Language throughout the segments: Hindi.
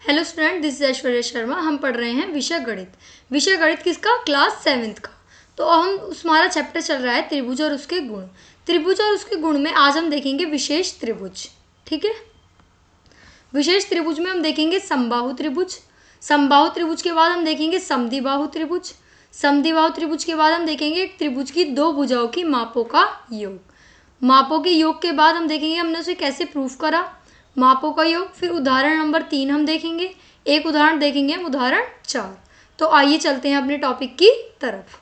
Hello student, this is Aishwarya Sharma. हम पढ़ रहे हैं विषय गणित। विषय गणित किसका? क्लास 7th का। तो हम हमारा चैप्टर चल रहा है त्रिभुज और उसके गुण। त्रिभुज और उसके गुण में आज हम देखेंगे विशेष त्रिभुज। ठीक है, विशेष त्रिभुज में हम देखेंगे समबाहु त्रिभुज। समबाहु त्रिभुज के बाद हम देखेंगे समद्विबाहु त्रिभुज। समद्विबाहु त्रिभुज के बाद हम देखेंगे एक त्रिभुज की दो भुजाओं की मापों का योग। मापों के योग के बाद हम देखेंगे हमने उसे कैसे प्रूफ करा, मापों का योग। फिर उदाहरण नंबर 3 हम देखेंगे। एक उदाहरण देखेंगे हम, उदाहरण 4। तो आइए चलते हैं अपने टॉपिक की तरफ।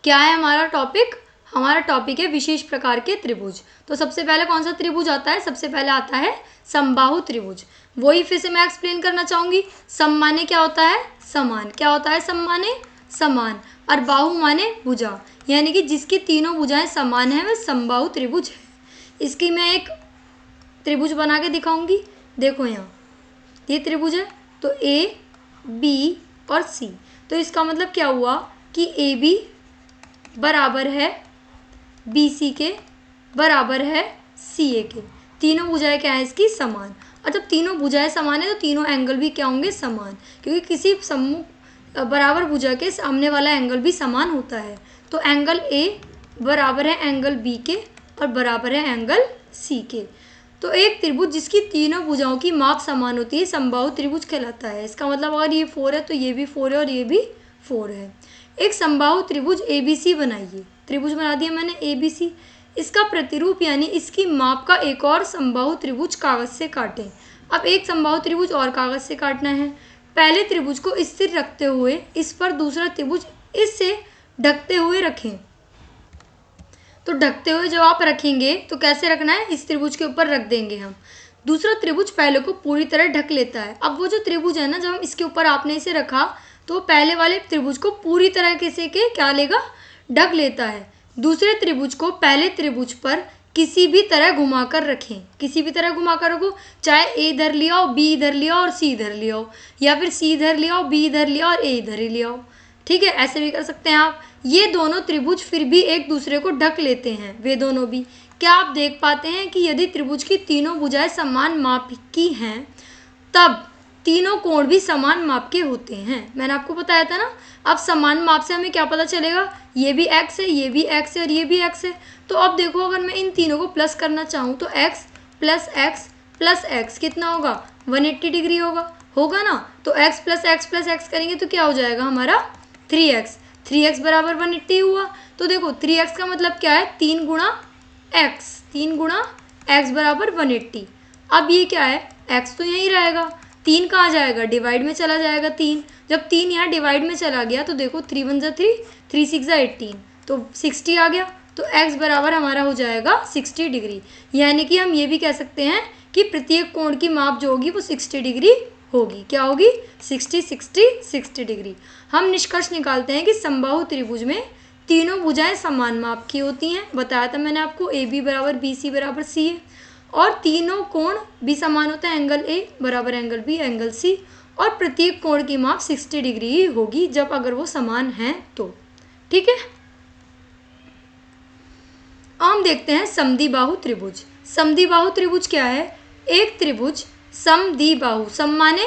क्या है हमारा टॉपिक? हमारा टॉपिक है विशेष प्रकार के त्रिभुज। तो सबसे पहले कौन सा त्रिभुज आता है? सबसे पहले आता है समबाहु त्रिभुज। वही फिर से मैं एक्सप्लेन करना चाहूंगी। सम माने क्या होता है? समान। क्या होता है सम माने? समान। और बाहु माने भुजा, यानी कि जिसकी तीनों भुजाएं समान है वह समबाहु त्रिभुज है। इसकी मैं एक त्रिभुज बना के दिखाऊंगी। देखो यहाँ ये त्रिभुज है, तो ए बी और सी। तो इसका मतलब क्या हुआ कि ए बी बराबर है बी सी के, बराबर है सी ए के। तीनों भुजाएं क्या है इसकी? समान। और जब तीनों भुजाएं समान है तो तीनों एंगल भी क्या होंगे? समान, क्योंकि किसी समूह बराबर भुजा के सामने वाला एंगल भी समान होता है। तो एंगल ए बराबर है एंगल बी के और बराबर है एंगल सी के। तो एक त्रिभुज जिसकी तीनों भुजाओं की माप समान होती है समबाहु त्रिभुज कहलाता है। इसका मतलब अगर ये 4 है तो ये भी 4 है और ये भी 4 है। एक समबाहु त्रिभुज ABC बनाइए। त्रिभुज बना दिया मैंने ABC। इसका प्रतिरूप यानी इसकी माप का एक और समबाहु त्रिभुज कागज से काटें। अब एक समबाहु त्रिभुज और कागज से काटना है। पहले त्रिभुज को स्थिर रखते हुए इस पर दूसरा त्रिभुज इससे ढकते हुए रखें। तो ढकते हुए जब आप रखेंगे तो कैसे रखना है? इस त्रिभुज के ऊपर रख देंगे हम। दूसरा त्रिभुज पहले को पूरी तरह ढक लेता है। अब वो जो त्रिभुज है ना, जब हम इसके ऊपर आपने इसे रखा तो पहले वाले त्रिभुज को पूरी तरह से के क्या लेगा? ढक लेता है। दूसरे त्रिभुज को पहले त्रिभुज पर किसी भी तरह घुमाकर रखें। किसी भी तरह घुमाकर रखो, चाहे ए इधर लिया हो, बी इधर लिया और सी इधर लिया हो, या फिर सी इधर लिया हो, बी इधर लिया और ए इधर ही लिया हो। ठीक है, ऐसे भी कर सकते हैं आप। ये दोनों त्रिभुज फिर भी एक दूसरे को ढक लेते हैं, वे दोनों भी। क्या आप देख पाते हैं कि यदि त्रिभुज की तीनों भुजाएं समान माप की हैं तब तीनों कोण भी समान माप के होते हैं। मैंने आपको बताया था ना। अब समान माप से हमें क्या पता चलेगा? ये भी x है, ये भी x है और ये भी x है। तो अब देखो, अगर मैं इन तीनों को प्लस करना चाहूँ तो x plus x plus x कितना होगा? 180 डिग्री होगा ना। तो x प्लस एक्स करेंगे तो क्या हो जाएगा हमारा? 3x। 3x बराबर 180 हुआ। तो देखो 3x का मतलब क्या है? 3 गुणा x। 3 गुणा x बराबर 180। अब ये क्या है? x तो यहीं रहेगा, 3 कहाँ जाएगा? डिवाइड में चला जाएगा 3। जब 3 यहाँ डिवाइड में चला गया तो देखो 3 1 जा 3, 3 6 जा 18, तो 60 आ गया। तो x बराबर हमारा हो जाएगा 60 डिग्री। यानी कि हम ये भी कह सकते हैं कि प्रत्येक कोण की माप जो होगी वो 60 डिग्री होगी। क्या होगी? 60 60 60 डिग्री। हम निष्कर्ष निकालते हैं कि समबाहु त्रिभुज में तीनों भुजाएं समान माप की होती हैं। बताया था मैंने आपको, ए बी बराबर बी सी बराबर सी है। और तीनों कोण भी समान होता है, एंगल ए बराबर एंगल बी एंगल सी। और प्रत्येक कोण की माप 60 डिग्री ही होगी जब अगर वो समान हैं तो। ठीक है, हम देखते हैं समद्विबाहु त्रिभुज। समद्विबाहु त्रिभुज क्या है? एक त्रिभुज समद्विबाहु, सम माने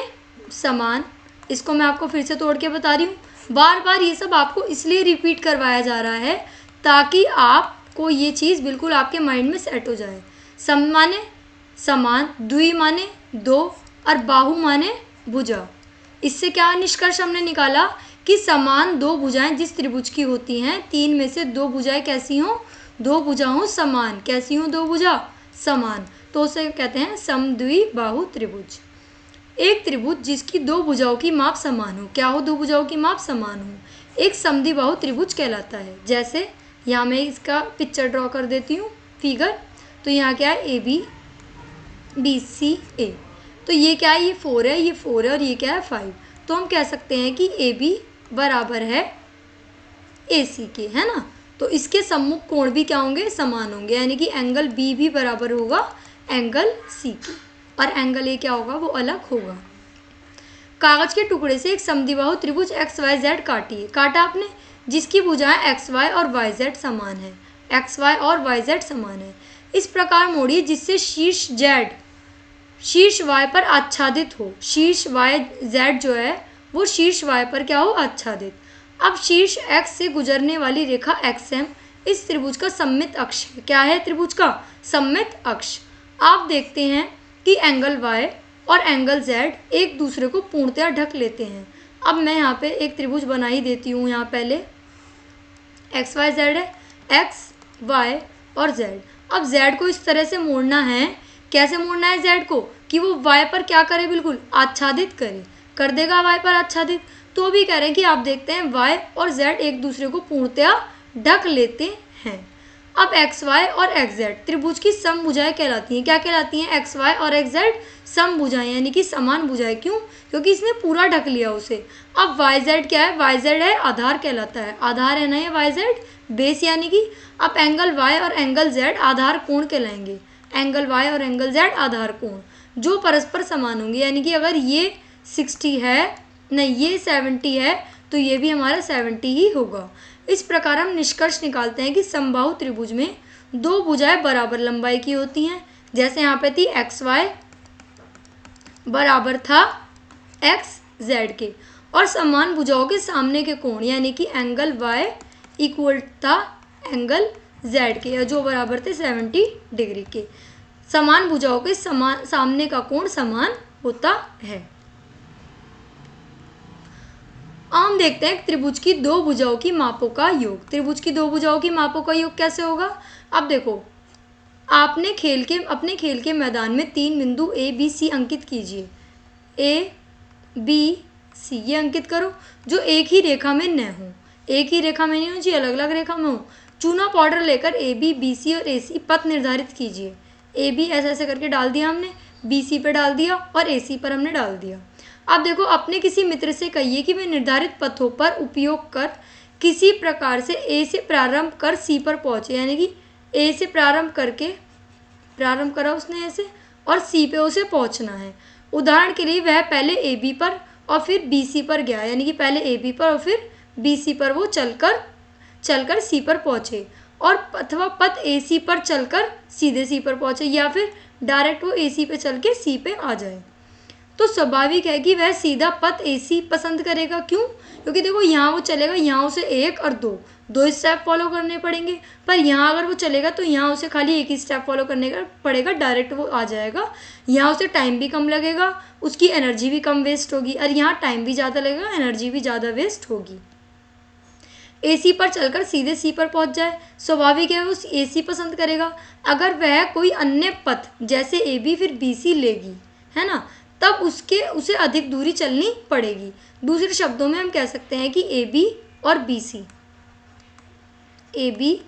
समान। इसको मैं आपको फिर से तोड़ के बता रही हूँ। बार बार ये सब आपको इसलिए रिपीट करवाया जा रहा है ताकि आपको ये चीज़ बिल्कुल आपके माइंड में सेट हो जाए। सम माने समान, द्वि माने दो और बाहु माने भुजा। इससे क्या निष्कर्ष हमने निकाला कि समान दो भुजाएं जिस त्रिभुज की होती हैं, 3 में से 2 भुजाएं कैसी हों? 2 भुजा हों समान। कैसी हों 2 भुजा? समान। तो उसे कहते हैं समद्विबाहु त्रिभुज। एक त्रिभुज जिसकी 2 भुजाओं की माप समान हो। क्या हो? 2 भुजाओं की माप समान हो, एक समद्विबाहु त्रिभुज कहलाता है। जैसे यहाँ मैं इसका पिक्चर ड्रॉ कर देती हूँ, फिगर। तो यहाँ क्या है? ए बी बी सी ए। तो ये क्या है? ये 4 है, ये 4 है और ये क्या है? 5। तो हम कह सकते हैं कि ए बी बराबर है ए सी के, है ना। तो इसके सम्मुख कोण भी क्या होंगे? समान होंगे, यानी कि एंगल बी भी बराबर होगा एंगल सी के, और एंगल ए क्या होगा? वो अलग होगा। कागज के टुकड़े से एक समद्विबाहु त्रिभुज एक्स वाई जेड काटिए। काटा आपने, जिसकी भुजाएं एक्स वाई और वाई जेड समान है। एक्स वाई और वाई जेड समान है। इस प्रकार मोड़िए जिससे शीर्ष जेड शीर्ष y पर आच्छादित हो, शीर्ष y z जो है वो शीर्ष y पर क्या हो, आच्छादित। अब शीर्ष x से गुजरने वाली रेखा xm इस त्रिभुज का सममित अक्ष है। क्या है त्रिभुज का सममित अक्ष। आप देखते हैं कि एंगल y और एंगल z एक दूसरे को पूर्णतया ढक लेते हैं। अब मैं यहाँ पे एक त्रिभुज बना ही देती हूँ। यहाँ पहले एक्स वाई जेड है, एक्स वाई और जेड। अब जेड को इस तरह से मोड़ना है। कैसे मोड़ना है जेड को कि वो वाई पर क्या करे, बिल्कुल आच्छादित करे, कर देगा वाई पर आच्छादित। तो भी कह रहे हैं कि आप देखते हैं वाई और जेड एक दूसरे को पूर्णतया ढक लेते हैं। अब एक्स वाई और एक्स जेड त्रिभुज की समभुजाएं कहलाती हैं। क्या कहलाती हैं, एक्स वाई और एक्स जेड समभुजाएं, यानी कि समान भुजाएं। क्यों, क्योंकि इसने पूरा ढक लिया उसे। अब वाई जेड क्या है, वाई जेड है आधार कहलाता है, आधार है ना ये वाई जेड, बेस यानी कि। अब एंगल वाई और एंगल जेड आधार कोण कहलाएंगे, एंगल वाई और एंगल जेड आधार कोण जो परस्पर समान होंगे। यानी कि अगर ये 60 है, नहीं ये 70 है, तो ये भी हमारा 70 ही होगा। इस प्रकार हम निष्कर्ष निकालते हैं कि समबाहु त्रिभुज में दो भुजाएं बराबर लंबाई की होती हैं। जैसे यहाँ पे थी एक्स वाई बराबर था एक्स जेड के, और समान भुजाओं के सामने के कोण यानी कि एंगल वाई इक्वल था एंगल जेड के, जो बराबर थे 70 डिग्री के। समान भुजाओं के सामने का कोण समान होता है। हम देखते हैं त्रिभुज की दो भुजाओं की मापों का योग। त्रिभुज की दो भुजाओं की मापों का योग कैसे होगा। अब देखो, आपने अपने खेल के मैदान में 3 बिंदु ए बी सी अंकित कीजिए। ए बी सी ये अंकित करो जो एक ही रेखा में न हो, एक ही रेखा में नहीं हो चाहिए, अलग अलग रेखा में हो। चूना पाउडर लेकर ए बी सी और ए सी पथ निर्धारित कीजिए। ए बी ऐसे ऐसे करके डाल दिया हमने, बी सी पर डाल दिया और ए सी पर हमने डाल दिया। अब देखो, अपने किसी मित्र से कहिए कि वे निर्धारित पथों पर उपयोग कर किसी प्रकार से ए से प्रारंभ कर सी पर पहुँचे। यानी कि ए से प्रारंभ करा उसने ए से और सी पे उसे पहुँचना है। उदाहरण के लिए वह पहले ए बी पर और फिर बी सी पर गया, यानी कि पहले ए बी पर और फिर बी सी पर वो चलकर सी पर पहुँचे, और अथवा पथ ए सी पर चलकर सीधे सी पर पहुँचे, या फिर डायरेक्ट वो ए सी पे चल के सी पे आ जाए। तो स्वाभाविक है कि वह सीधा पथ ए सी पसंद करेगा। क्यों, क्योंकि देखो यहाँ वो चलेगा, यहाँ उसे 1 और 2 स्टेप फॉलो करने पड़ेंगे, पर यहाँ अगर वो चलेगा तो यहाँ उसे खाली एक ही स्टेप फॉलो करने का पड़ेगा, डायरेक्ट वो आ जाएगा। यहाँ उसे टाइम भी कम लगेगा, उसकी एनर्जी भी कम वेस्ट होगी, और यहाँ टाइम भी ज़्यादा लगेगा, एनर्जी भी ज़्यादा वेस्ट होगी। ए सी पर चलकर सीधे सी पर पहुँच जाए, स्वाभाविक है वो ए सी पसंद करेगा। अगर वह कोई अन्य पथ जैसे ए बी फिर बी सी लेगी, है ना, तब उसे अधिक दूरी चलनी पड़ेगी। दूसरे शब्दों में हम कह सकते हैं कि ए बी और B C, A B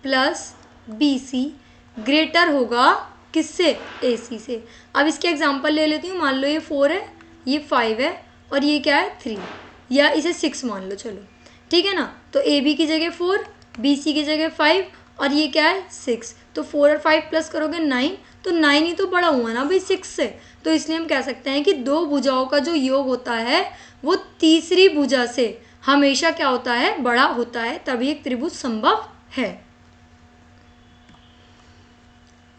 plus B C greater होगा किससे, ए सी से। अब इसके एग्जांपल ले लेती हूँ। मान लो ये 4 है, ये 5 है, और ये क्या है 3, या इसे 6 मान लो, चलो ठीक है ना। तो ए बी की जगह 4, बी सी की जगह 5, और ये क्या है 6। तो 4 और 5 प्लस करोगे 9, तो 9 ही तो बड़ा हुआ ना भाई 6 से। तो इसलिए हम कह सकते हैं कि दो भुजाओं का जो योग होता है वो तीसरी भुजा से हमेशा क्या होता है, बड़ा होता है, तभी एक त्रिभुज संभव है।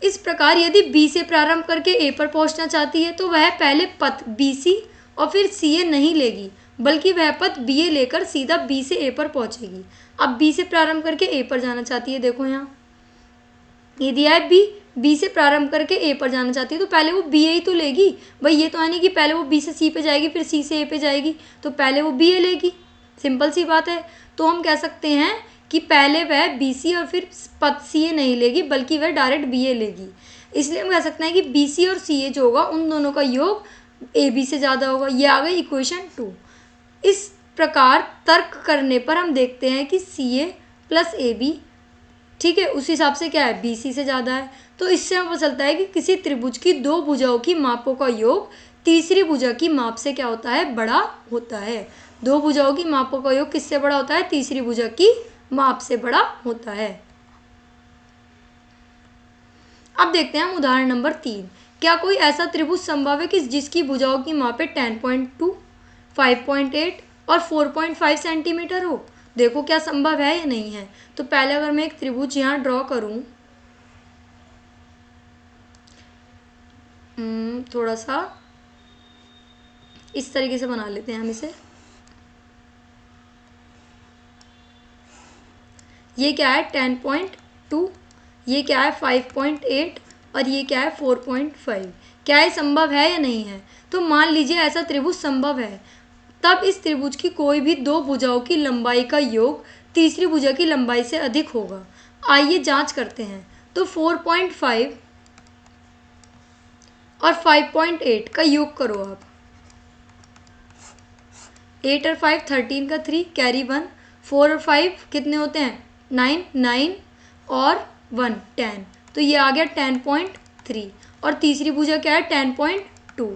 इस प्रकार यदि बी से प्रारंभ करके ए पर पहुंचना चाहती है तो वह पहले पथ बी सी और फिर सी ए नहीं लेगी, बल्कि वह पथ बी ए लेकर सीधा बी से ए पर पहुंचेगी। अब बी से प्रारंभ करके ए पर जाना चाहती है, देखो यहाँ ये दिया है बी से प्रारंभ करके ए पर जाना चाहती है, तो पहले वो बी ए ही तो लेगी भाई। ये तो है नहीं कि पहले वो बी से सी पे जाएगी फिर सी से ए पे जाएगी, तो पहले वो बी ए लेगी, सिंपल सी बात है। तो हम कह सकते हैं कि पहले वह बी सी और फिर पथ सी ए नहीं लेगी, बल्कि वह डायरेक्ट बी ए लेगी। इसलिए हम कह सकते हैं कि बी सी और सी ए जो होगा उन दोनों का योग ए बी से ज़्यादा होगा। ये आ गई इक्वेशन 2। इस प्रकार तर्क करने पर हम देखते हैं कि सी ए प्लस ए बी, ठीक है, उस हिसाब से क्या है, बी सी से ज़्यादा है। तो इससे हमें पता चलता है कि किसी त्रिभुज की दो भुजाओं की मापों का योग तीसरी भुजा की माप से क्या होता है, बड़ा होता है। दो भुजाओं की मापों का योग किससे बड़ा होता है, तीसरी भुजा की माप से बड़ा होता है। अब देखते हैं हम उदाहरण नंबर 3। क्या कोई ऐसा त्रिभुज संभव है कि जिसकी भुजाओं की मापें 10.2, 5.8 और 4.5 सेंटीमीटर हो। देखो क्या संभव है या नहीं है। तो पहले अगर मैं एक त्रिभुज यहाँ ड्रॉ करूँ, थोड़ा सा इस तरीके से बना लेते हैं हम इसे। ये क्या है 10.2, ये क्या है 5.8 और ये क्या है 4.5। क्या ये संभव है या नहीं है? तो मान लीजिए ऐसा त्रिभुज संभव है, तब इस त्रिभुज की कोई भी दो भुजाओं की लंबाई का योग तीसरी भुजा की लंबाई से अधिक होगा। आइए जांच करते हैं। तो 4.5 और 5.8 का योग करो आप। 8 और 5 13 का 3 कैरी 1, 4 और 5 कितने होते हैं 9, 9 और 1 10, तो ये आ गया 10.3 और तीसरी भुजा क्या है 10.2।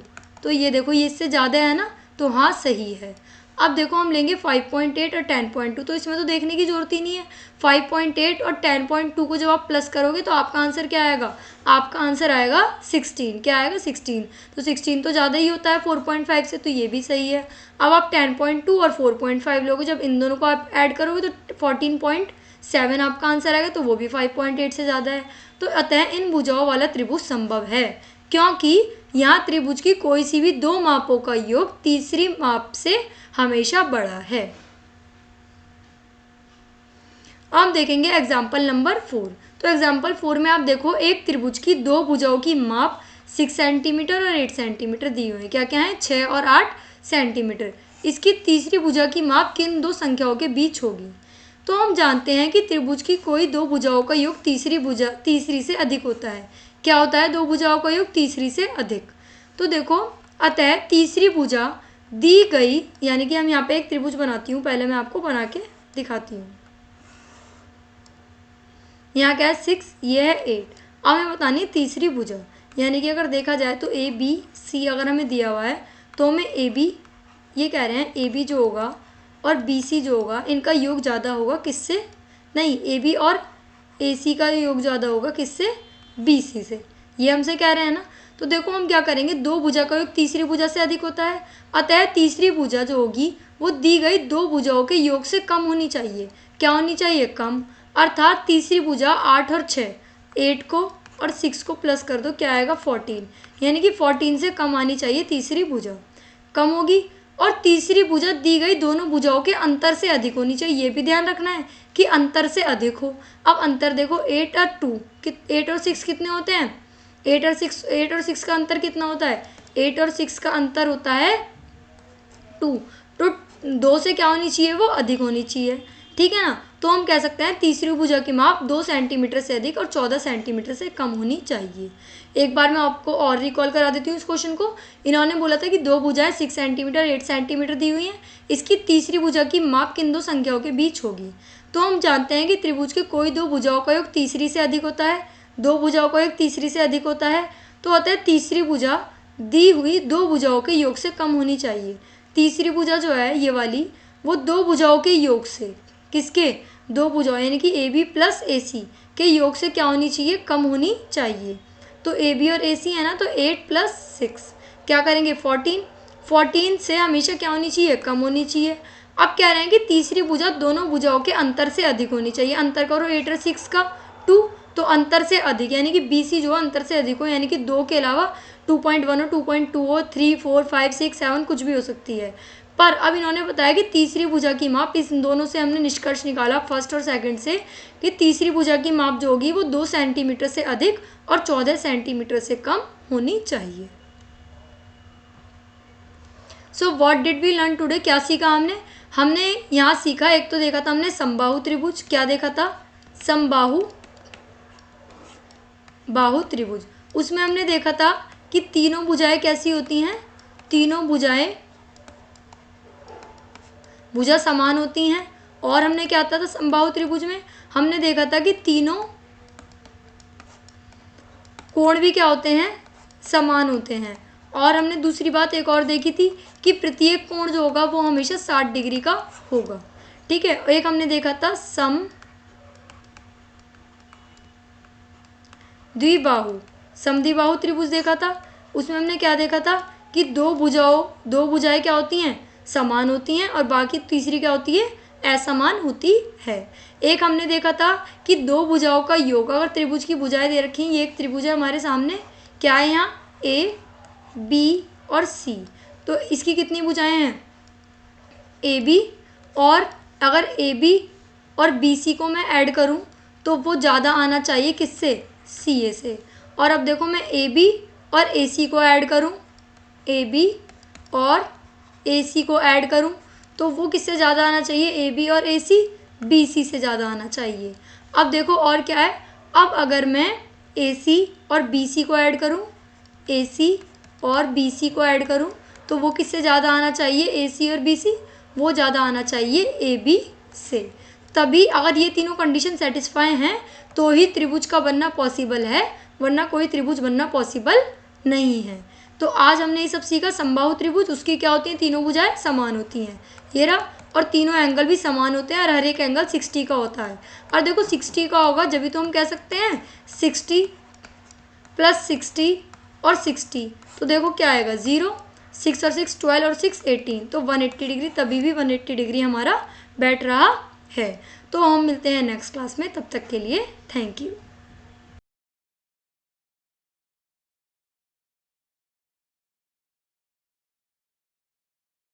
तो ये देखो ये इससे ज़्यादा है ना, तो हाँ सही है। अब देखो हम लेंगे 5.8 और 10.2, तो इसमें तो देखने की ज़रूरत ही नहीं है। 5.8 और 10.2 को जब आप प्लस करोगे तो आपका आंसर क्या आएगा? आपका आंसर आएगा 16। क्या आएगा 16? तो 16 तो ज़्यादा ही होता है 4.5 से, तो ये भी सही है। अब आप 10.2 और 4.5 लोगे, जब इन दोनों को आप ऐड करोगे तो 14.7 आपका आंसर आएगा, तो वो भी 5.8 से ज़्यादा है। तो अतः इन भुजाओं वाला त्रिभुज संभव है, क्योंकि यहाँ त्रिभुज की कोई सी भी दो मापों का योग तीसरी माप से हमेशा बड़ा है। अब देखेंगे एग्जाम्पल नंबर 4। तो एग्जाम्पल 4 में आप देखो एक त्रिभुज की दो भुजाओं की माप 6 सेंटीमीटर और 8 सेंटीमीटर दी हुई है। क्या क्या है 6 और 8 सेंटीमीटर। इसकी तीसरी भुजा की माप किन दो संख्याओं के बीच होगी? तो हम जानते हैं कि त्रिभुज की कोई दो भुजाओं का योग तीसरी से अधिक होता है। क्या होता है? दो भुजाओं का योग तीसरी से अधिक। तो देखो अतः तीसरी भुजा दी गई, यानी कि हम यहाँ पे एक त्रिभुज बनाती हूँ, पहले मैं आपको बना के दिखाती हूँ। यहाँ क्या है 6, ये है 8। अब हमें बतानी है तीसरी भुजा, यानी कि अगर देखा जाए तो ए बी सी अगर हमें दिया हुआ है तो हमें ए बी, ये कह रहे हैं ए बी जो होगा और बी सी जो होगा इनका योग ज़्यादा होगा किससे? नहीं, ए बी और ए सी का योग ज़्यादा होगा किससे? बी सी से। ये हमसे कह रहे हैं ना। तो देखो हम क्या करेंगे, दो भुजा का योग तीसरी भुजा से अधिक होता है, अतः तीसरी भुजा जो होगी वो दी गई दो भुजाओं के योग से कम होनी चाहिए। क्या होनी चाहिए? कम। अर्थात तीसरी भुजा 8 और 6, 8 को और 6 को प्लस कर दो, क्या आएगा 14, यानी कि 14 से कम आनी चाहिए तीसरी भुजा। कम होगी और तीसरी भुजा दी गई दोनों भुजाओं के अंतर से अधिक होनी चाहिए। ये भी ध्यान रखना है कि अंतर से अधिक हो। अब अंतर देखो 8 और 2, 8 और 6 कितने होते हैं? 8 और 6 का अंतर कितना होता है? 8 और 6 का अंतर होता है 2, तो 2 से क्या होनी चाहिए? वो अधिक होनी चाहिए। ठीक है ना। तो हम कह सकते हैं तीसरी भुजा की माप 2 सेंटीमीटर से अधिक और 14 सेंटीमीटर से कम होनी चाहिए। एक बार मैं आपको और रिकॉल करा देती हूँ इस क्वेश्चन को। इन्होंने बोला था कि दो भुजाएं 6 सेंटीमीटर 8 सेंटीमीटर दी हुई हैं, इसकी तीसरी भुजा की माप किन दो संख्याओं के बीच होगी? तो हम जानते हैं कि त्रिभुज के कोई दो भुजाओं का योग तीसरी से अधिक होता है, दो भुजाओं का योग तीसरी से अधिक होता है, तो अतः तीसरी भुजा दी हुई दो भुजाओं के योग से कम होनी चाहिए। तीसरी भुजा जो है ये वाली, वो दो भुजाओं के योग से, किसके? दो भुजाओं यानी कि ए बी प्लस ए सी के योग से क्या होनी चाहिए? कम होनी चाहिए। तो ए बी और ए सी है ना, तो 8 प्लस 6 क्या करेंगे 14, 14 से हमेशा क्या होनी चाहिए? कम होनी चाहिए। अब कह रहे हैं कि तीसरी भुजा दोनों भुजाओं के अंतर से अधिक होनी चाहिए। अंतर करो 8 और 6 का 2, तो अंतर से अधिक यानी कि बी सी जो अंतर से अधिक हो, यानी कि 2 के अलावा 2.1 हो, 2.2 हो, 3, 4, 5, 6, 7 कुछ भी हो सकती है। पर अब इन्होंने बताया कि तीसरी भुजा की माप, इस दोनों से हमने निष्कर्ष निकाला फर्स्ट और सेकंड से, कि तीसरी भुजा की माप जो होगी वो 2 सेंटीमीटर से अधिक और 14 सेंटीमीटर से कम होनी चाहिए। So what did we learn today? क्या सीखा हमने? हमने यहाँ सीखा, एक तो देखा था हमने समबाहु त्रिभुज। क्या देखा था? समबाहु त्रिभुज। उसमें हमने देखा था कि तीनों भुजाएं कैसी होती हैं? तीनों भुजा समान होती हैं। और हमने क्या था समबाहु त्रिभुज में? हमने देखा था कि तीनों कोण भी क्या होते हैं? समान होते हैं। और हमने दूसरी बात एक और देखी थी कि प्रत्येक कोण जो होगा वो हमेशा 60 डिग्री का होगा। ठीक है। एक हमने देखा था समद्विबाहु त्रिभुज देखा था। उसमें हमने क्या देखा था कि दो भुजाएं क्या होती हैं? समान होती हैं और बाकी तीसरी क्या होती है? असमान होती है। एक हमने देखा था कि दो भुजाओं का योग, अगर त्रिभुज की भुजाएं दे रखी हैं, ये एक त्रिभुज है हमारे सामने, क्या है यहाँ ए बी और सी। तो इसकी कितनी भुजाएं हैं? ए बी, और अगर ए बी और बी सी को मैं ऐड करूं तो वो ज़्यादा आना चाहिए किससे? सी ए से। और अब देखो मैं ए बी और ए सी को ऐड करूं, ए बी और ए सी को ऐड करूं तो वो किससे ज़्यादा आना चाहिए? ए बी और ए सी बी सी से ज़्यादा आना चाहिए। अब देखो और क्या है, अब अगर मैं ए सी और बी सी को ऐड करूं, ए सी और बी सी को ऐड करूं तो वो किससे ज़्यादा आना चाहिए? ए सी और बी सी, वो ज़्यादा आना चाहिए ए बी से। तभी अगर ये तीनों कंडीशन सेटिस्फाई हैं तो ही त्रिभुज का बनना पॉसिबल है, वरना कोई त्रिभुज बनना पॉसिबल नहीं है। तो आज हमने ये सब सीखा। समबाहु त्रिभुज, उसकी क्या होती हैं? तीनों भुजाएं समान होती हैं, ये रहा, और तीनों एंगल भी समान होते हैं और हर एक एंगल 60 का होता है। और देखो 60 का होगा जब भी तो हम कह सकते हैं 60 + 60 और 60, तो देखो क्या आएगा? 0, 6 और 6 12 और 6 18, तो 180 डिग्री, तभी भी 180 डिग्री हमारा बैठ रहा है। तो हम मिलते हैं नेक्स्ट क्लास में, तब तक के लिए थैंक यू।